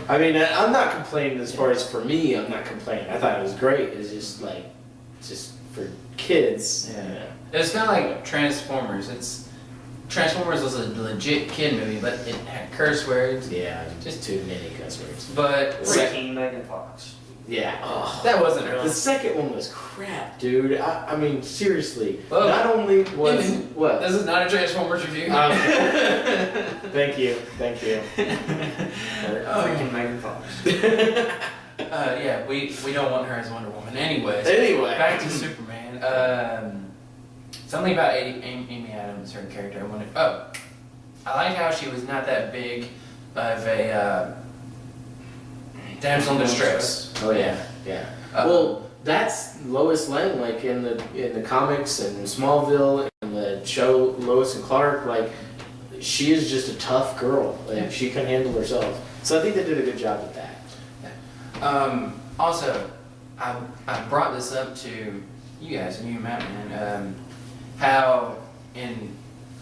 I mean, I'm not complaining as far as for me. I'm not complaining. I thought it was great. It's just like, just for kids. Yeah. It's kind of like Transformers. Transformers was a legit kid movie, but it had curse words. Yeah, just too many curse words. But Breaking Megan Fox. Yeah. Oh, that wasn't really. The second one was crap, dude. I mean, seriously. Well, not only was what? This is not a Transformers review. Thank you. Freaking Megan Fox. Yeah, we don't want her as Wonder Woman. Anyway, back to Superman. Something about Amy Adams, her character. I like how she was not that big of a damsel in distress. Oh yeah. Well, that's Lois Lane, like in the comics and Smallville and the show Lois and Clark. Like, she is just a tough girl. Like, she can handle herself. So I think they did a good job with that. Also, I brought this up to you guys and you, Matt, man. How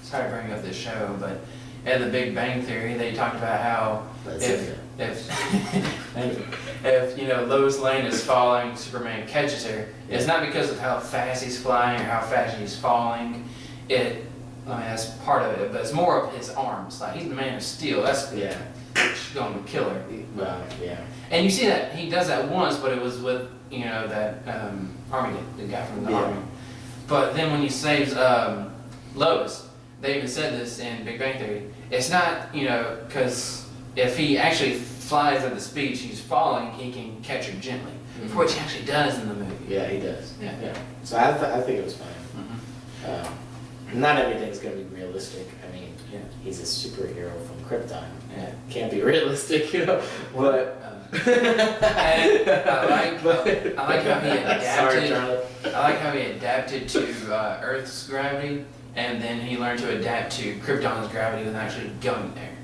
sorry to bring up this show, but in The Big Bang Theory, they talked about how if Lois Lane is falling, Superman catches her. It's not because of how fast he's flying or how fast he's falling. That's part of it, but it's more of his arms. Like, he's the Man of Steel. That's going to kill her. Well, yeah. And you see that he does that once, but it was with that army, the guy from the army. But then when he saves Lois, they even said this in Big Bang Theory. It's not because if he actually flies at the speed she's falling, he can catch her gently, which he actually does in the movie. Yeah, he does. Yeah. So I think it was fine. Not everything's going to be realistic. I mean, he's a superhero from Krypton. Yeah. Can't be realistic, But I like how he adapted. I like how he adapted to Earth's gravity, and then he learned to adapt to Krypton's gravity without actually going there.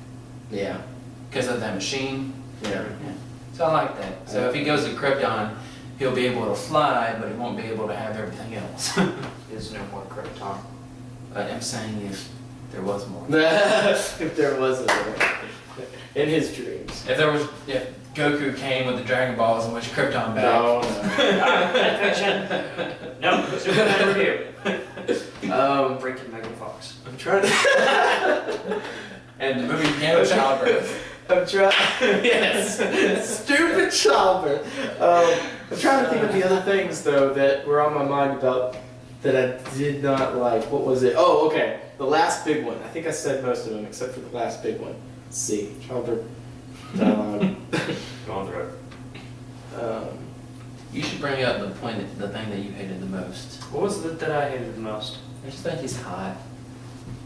Yeah. Because of that machine. Yeah. So I like that. So if he goes to Krypton, he'll be able to fly, but he won't be able to have everything else. There's no more Krypton. But I'm saying if there was more. If there was in his dreams. If Goku came with the Dragon Balls and went to Krypton back. No. Fiction. No, Superman review. Breaking Megan Fox. I'm trying to. And the movie began with childbirth. I'm trying. Yes. Stupid childbirth. I'm trying to think of the other things though that were on my mind about that I did not like. What was it? Oh, okay. The last big one. I think I said most of them except for the last big one. Let's see. Childbirth. Dialogue. Go on through it. You should bring up the thing that you hated the most. What was it that I hated the most? I just think he's hot.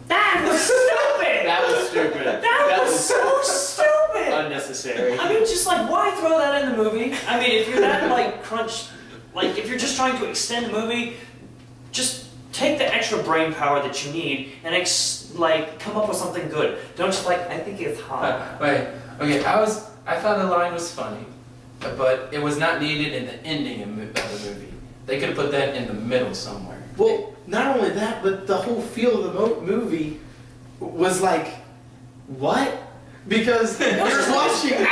That was stupid! That was stupid. That was so stupid! Unnecessary. I mean, just like, why throw that in the movie? I mean, if you're that, if you're just trying to extend the movie, just take the extra brain power that you need and, come up with something good. Don't just, I think it's hot. Wait, okay, I thought the line was funny, but it was not needed in the ending of the movie. They could have put that in the middle somewhere. Well, not only that, but the whole feel of the movie was like, what? Because you're watching.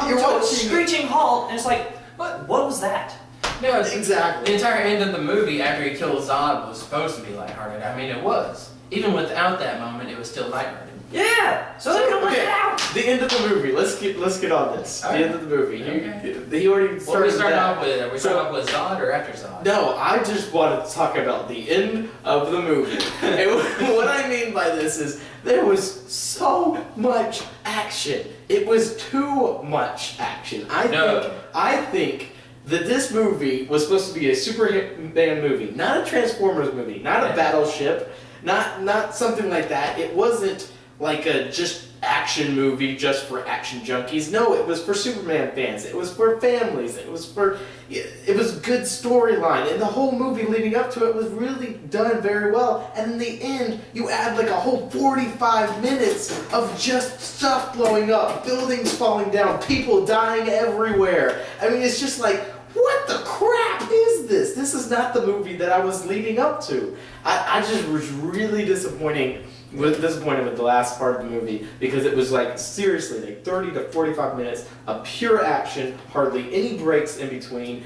You're watching screeching halt, and it's like, what was that? No, exactly. The entire end of the movie after he killed Zod was supposed to be lighthearted. I mean, it was. Even without that moment, it was still lighthearted. Yeah. So they're gonna let it out. The end of the movie. Let's get on this. All the right. end of the movie. Okay. He already started. What are we starting off with? Are we So- starting off with Zod or after Zod? No, I just wanted to talk about the end of the movie. And what I mean by this is there was so much action. It was too much action. I think that this movie was supposed to be a Superman movie, not a Transformers movie, not a battleship, not something like that. It wasn't like a just action movie just for action junkies. No, it was for Superman fans. It was for families. It was good storyline. And the whole movie leading up to it was really done very well. And in the end, you add a whole 45 minutes of just stuff blowing up, buildings falling down, people dying everywhere. I mean, it's just what the crap is this? This is not the movie that I was leading up to. I just was really disappointing was disappointed with the last part of the movie because it was like seriously like 30 to 45 minutes of pure action, hardly any breaks in between,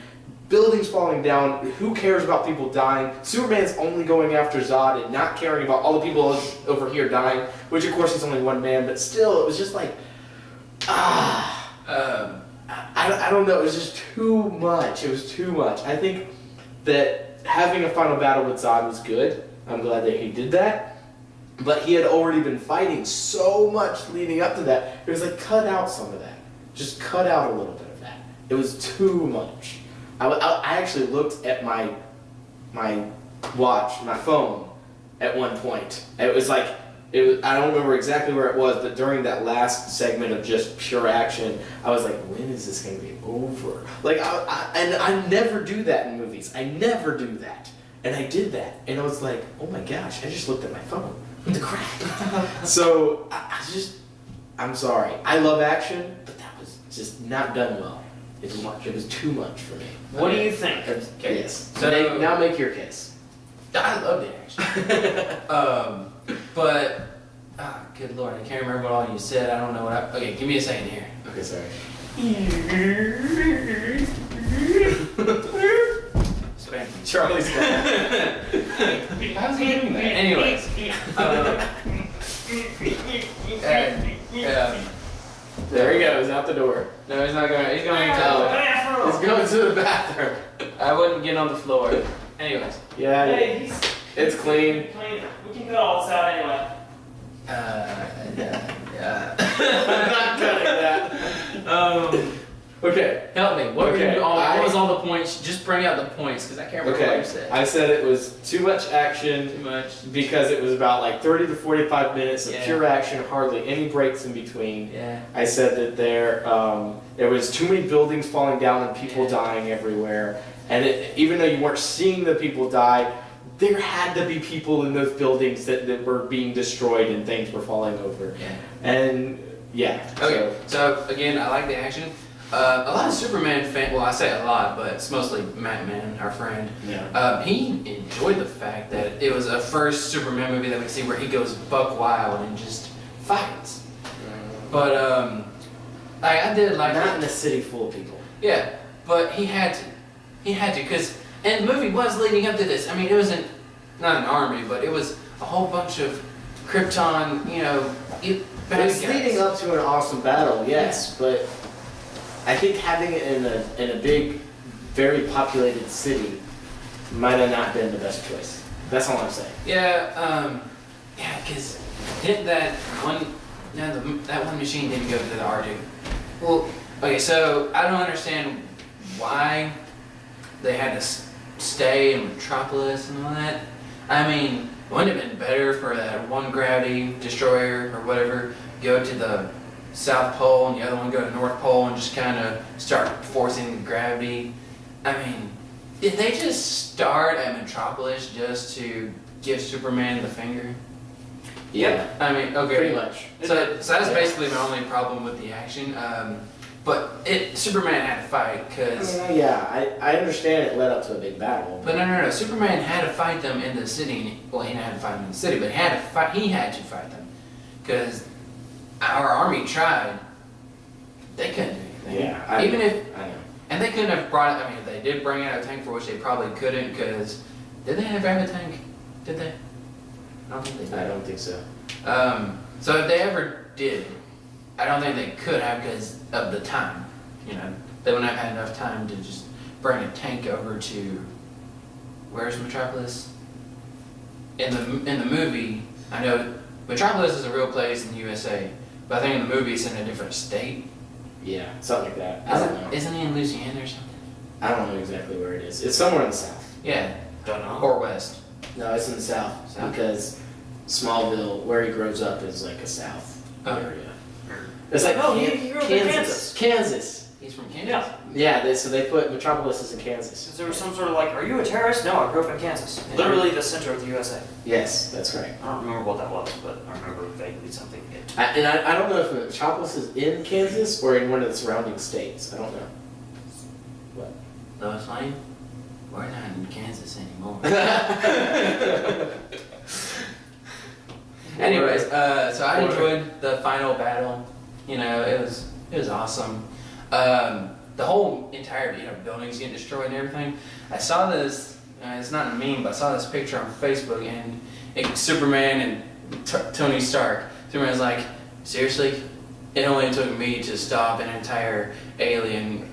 buildings falling down. Who cares about people dying? Superman's only going after Zod and not caring about all the people over here dying, which of course he's only one man, but still it was just like I don't know, it was just too much. It was too much. I think that having a final battle with Zod was good. I'm glad that he did that. But he had already been fighting so much leading up to that. It was like, cut out some of that. Just cut out a little bit of that. It was too much. I actually looked at my watch, my phone, at one point. It was like, I don't remember exactly where it was, but during that last segment of just pure action, I was like, when is this going to be over? Like, and I never do that in movies. I never do that. And I did that. And I was like, oh my gosh, I just looked at my phone. What the crap? So, I'm sorry. I love action, but that was just not done well. It was too much for me. What do you think? Okay. Yes. So now make your case. I love the action. But good lord, I can't remember what all you said. I don't know what okay, give me a second here. Okay, sorry. Spank me. Charlie's got How's he doing that? Anyways. There he goes, out the door. No, he's not going. He's going Oh. to He's going to the bathroom. I wouldn't get on the floor. Anyways. Yeah, Hey, it's clean. We can cut all this out anyway. Yeah. I'm not cutting that. Okay. Help me. What, Okay, what was all the points? Just bring out the points, because I can't remember what you said. I said it was too much action Too much. because it was about like 30 to 45 minutes of Yeah. pure action, hardly any breaks in between. Yeah. I said that there was too many buildings falling down and people Yeah. dying everywhere. And even though you weren't seeing the people die, there had to be people in those buildings that were being destroyed and things were falling over. Yeah. And yeah. Okay. So again, I like the action. A lot of Superman fans, well, I say a lot, but it's mostly Matt Man, our friend. Yeah. He enjoyed the fact that it was a first Superman movie that we see where he goes buck wild and just fights. But I did like Not in a city full of people. Yeah, but he had to, because, and the movie was leading up to this. I mean, it wasn't, not an army, but it was a whole bunch of Krypton, bad It's guys. leading up to an awesome battle, yes, but I think having it in a big, very populated city might have not been the best choice. That's all I'm saying. Yeah, because didn't that one machine didn't go to the Arctic. Well, okay, so I don't understand why they had to stay in Metropolis and all that. I mean, wouldn't it have been better for that one gravity destroyer or whatever go to the South Pole and the other one go to North Pole and just kind of start forcing gravity? I mean, did they just start at Metropolis just to give Superman the finger? Yeah. I mean, okay. Pretty much. So that's basically my only problem with the action. But Superman had to fight because. Yeah, I understand it led up to a big battle. But no. Superman had to fight them in the city. Well, he didn't have to fight them in the city, but he had to fight them because our army tried. They couldn't do anything. Yeah, I know. And they couldn't have brought. I mean, if they did bring out a tank, for which they probably couldn't, because did they ever have a tank? Did they? I don't think they did. I don't think so. So if they ever did, I don't think they could have because of the time. They wouldn't have had enough time to just bring a tank over to where's Metropolis? In the movie, I know Metropolis is a real place in the USA, but I think in the movie it's in a different state. Yeah, something like that. I don't know. Isn't he in Louisiana or something? I don't know exactly where it is. It's somewhere in the south. Yeah, Don't know. or west. No, it's in the south, South? because Smallville, where he grows up, is like a south Oh. area. It's like he grew up in Kansas. Kansas. He's from Kansas. Yeah. Yeah, so they put Metropolis is in Kansas. Because there was some sort of like, are you a terrorist? No, I grew up in Kansas. Yeah. Literally the center of the USA. Yes, that's right. I don't remember what that was, but I remember vaguely something. I don't know if Metropolis is in Kansas or in one of the surrounding states. I don't know. What? Lois Lane? We're not in Kansas anymore. Anyways, so I enjoyed the final battle. You know, it was awesome. The whole entire buildings getting destroyed and everything. I saw this. It's not a meme, but I saw this picture on Facebook, and Superman and Tony Stark. Superman's like, seriously, it only took me to stop an entire alien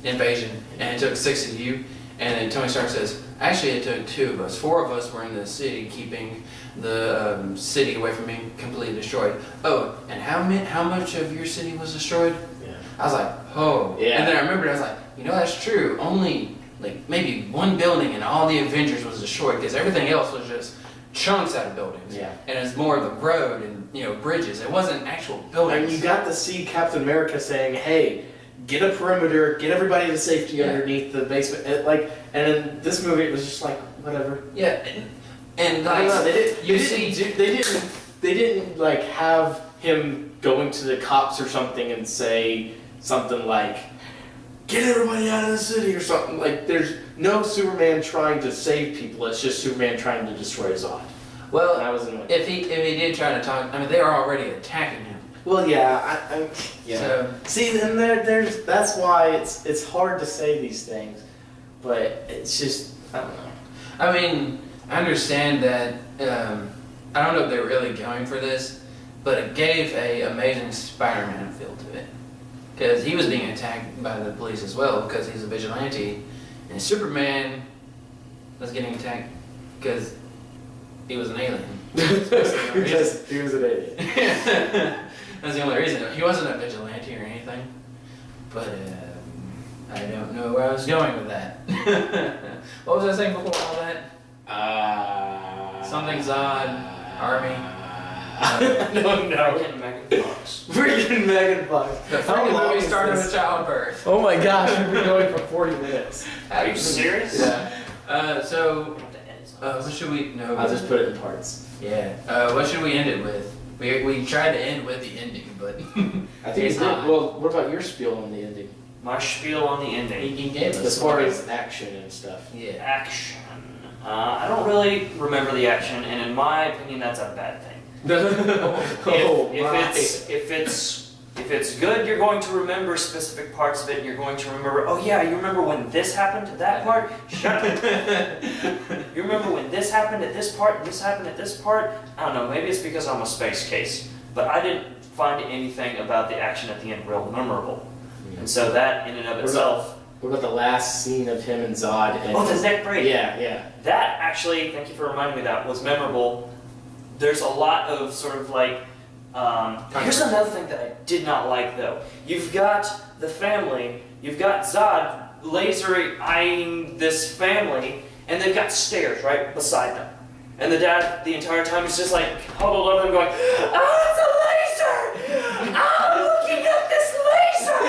invasion, and it took 6 of you. And then Tony Stark says, actually, it took 2 of us. 4 of us were in the city, keeping the city away from being completely destroyed. Oh, and how much of your city was destroyed? Yeah. I was like, oh. Yeah. And then I remembered, I was like, that's true. Only like maybe 1 building in all the Avengers was destroyed, because everything else was just chunks out of buildings. Yeah. And it's more of the road and bridges. It wasn't actual buildings. And you got to see Captain America saying, "Hey, get a perimeter, get everybody to safety underneath the basement." And in this movie, it was just like whatever. Yeah, and I don't know. like They didn't like have him going to the cops or something and say something like, "Get everybody out of the city" or something. Like, there's no Superman trying to save people. It's just Superman trying to destroy Zod. well, And I was annoyed. if he did try to talk, I mean, they were already attacking him. Well, yeah, yeah. So See, and there's that's why it's hard to say these things, but it's just I don't know. I mean, I understand that. I don't know if they're really going for this, but it gave a Amazing Spider-Man feel to it, because he was being attacked by the police as well, because he's a vigilante, and Superman was getting attacked because he was an alien. Because he was an idiot. That's the only reason. He wasn't a vigilante or anything. But I don't know where I was going with that. What was I saying before all that? Something Zod, Army. No. Freaking Megan Fox. Freaking Megan Fox. The How freaking long movie is started this? with childbirth. Oh my gosh, we've been going for 40 minutes. Are you serious? Yeah. So, what should we? No. I'll just put it in parts. Yeah. What should we end it with? We tried to end with the ending, but I think it's we did. not. Well, what about your spiel on the ending? My spiel on the ending. He gave us As far as action and stuff. yeah. Action. I don't really remember the action, and in my opinion, that's a bad thing. If it's good, you're going to remember specific parts of it, and you're going to remember, oh yeah, you remember when this happened to that part? Shut up. You remember when this happened at this part, and this happened at this part? I don't know, maybe it's because I'm a space case, but I didn't find anything about the action at the end real memorable. And so that, in and of itself... What about the last scene of him and Zod? And Oh, the neck break! Yeah. That actually, thank you for reminding me, that was memorable. There's a lot of sort of like, here's another thing that I did not like though. You've got the family, you've got Zod laser eyeing this family, and they've got stairs right beside them. And the dad, the entire time, is just like huddled over them going, "Oh, it's a laser! I'm looking at this laser!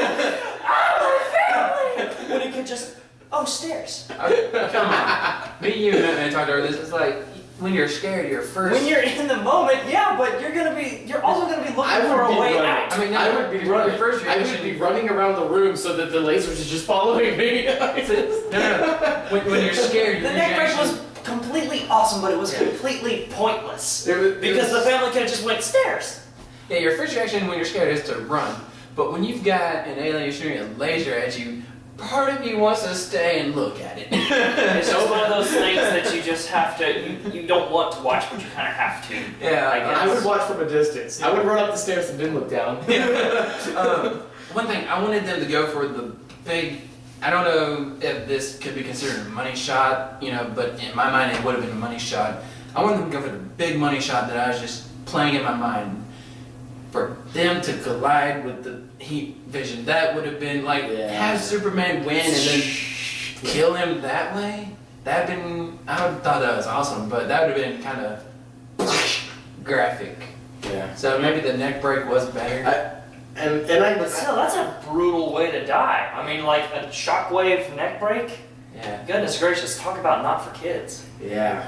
Oh, my family!" When he could just, oh, stairs. Come on. Me, you, and talked over this. It's like when you're scared, you're first. When you're in the moment, yeah, but you're also gonna be looking for a way out. I mean, I would be running. First I would be running around the room so that the lasers is just following me. No. When you're scared, The neck break was completely awesome, but it was completely pointless. Because the family could have just went stairs. Yeah, your first reaction when you're scared is to run. But when you've got an alien shooting a laser at you, part of you wants to stay and look at it. It's just one of those things that you just have to, you don't want to watch, but you kind of have to. Yeah, I guess. I would watch from a distance. I would run up the stairs and then look down. One thing, I wanted them to go for the big, I don't know if this could be considered a money shot, but in my mind it would have been a money shot. I wanted them to go for the big money shot that I was just playing in my mind. For them to collide with the heat vision, that would have been like, have Superman win and then kill him that way? That'd been, I thought that was awesome, but that would have been kind of graphic. Yeah. So maybe the neck break was better. But still, that's a brutal way to die. I mean, like a shockwave neck break? Yeah. Goodness gracious, talk about not for kids. Yeah.